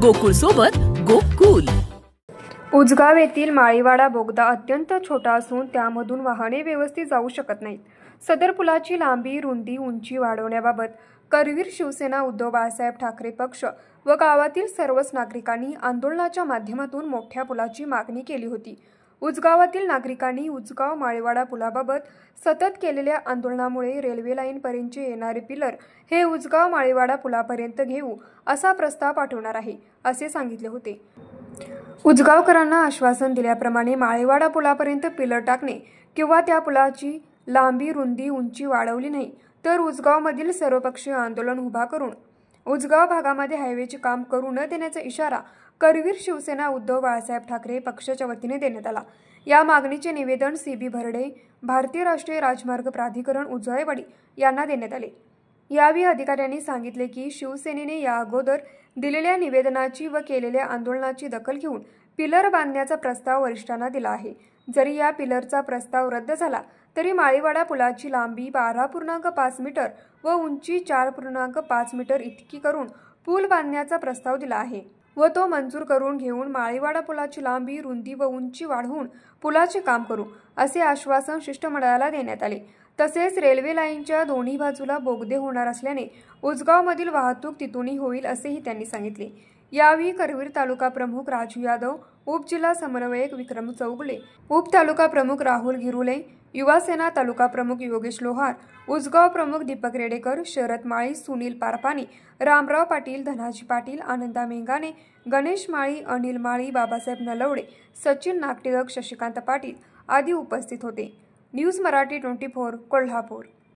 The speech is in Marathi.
गोकुळ सोबत गोकुल। उजगाव येथील माळीवाडा बोगदा अत्यंत छोटा असून त्यामधून वाहने व्यवस्थित जाऊ शकत नाहीत। सदर पुलाची लांबी, रुंदी, उंची वाढवण्याबाबत करवीर शिवसेना, उद्धव बाळासाहेब ठाकरे पक्ष व गावातील सर्वच नागरिकांनी आंदोलनाच्या माध्यमातून मोठ्या पुलाची मागणी केली होती। उजगावातील नागरिकांनी उजगाव माळीवाडा पुलाबाबत सतत केलेल्या आंदोलनामुळे रेल्वे लाईन पर्यंतचे येणारे पिलर हे उजगाव माळीवाडा पुलापर्यंत घेऊ असा प्रस्ताव पाठवणार आहे, असे सांगितले होते। उजगावकरांना आश्वासन दिल्याप्रमाणे माळीवाडा पुलापर्यंत पिलर टाकणे किंवा त्या पुलाची लांबी, रुंदी, उंची वाढवली नाही तर उजगावमधील सर्वपक्षीय आंदोलन उभा करून उजगाव भागामध्ये हायवेचे काम करू न देण्याचा इशारा करवीर शिवसेना, उद्धव बाळासाहेब ठाकरे पक्षाच्या वतीने देण्यात आला। या मागणीचे निवेदन CB भरडे, भारतीय राष्ट्रीय राजमार्ग प्राधिकरण, उजळेवाडी यांना देण्यात आले। यावेळी अधिकाऱ्यांनी सांगितले की शिवसेनेने या अगोदर दिलेल्या निवेदनाची व केलेल्या आंदोलनाची दखल घेऊन पिलर बांधण्याचा प्रस्ताव वरिष्ठांना दिला आहे। जरी या पिलरचा प्रस्ताव रद्द झाला तरी माळीवाडा पुलाची लांबी 12.5 मीटर व उंची 4.5 मीटर इतकी करून पूल बांधण्याचा प्रस्ताव दिला आहे व तो मंजूर करून घेऊन माळीवाडा पुलाची लांबी, रुंदी व उंची वाढवून पुलाचे काम करू असे आश्वासन शिष्टमंडळाला देण्यात आले। तसेच रेल्वे लाईनच्या दोन्ही बाजूला बोगदे होणार असल्याने उजगावमधील वाहतूक तिथूनही होईल असेही त्यांनी सांगितले। यावेळी करवीर तालुका प्रमुख राजू यादव, उपजिल्हा समन्वयक विक्रम चौगुले, उपतालुका प्रमुख राहुल गिरुले, युवा सेना तालुका प्रमुख योगेश लोहार, उजगाव प्रमुख दीपक रेडेकर, शरद माळी, सुनील पारपानी, रामराव पाटील, धनाजी पाटील, आनंदा मेंगाने, गणेश माळी, अनिल माळी, बाबासाहेब नलवडे, सचिन नागटिळक, शशिकांत पाटील आदी उपस्थित होते। न्यूज मराठी 24 कोल्हापूर।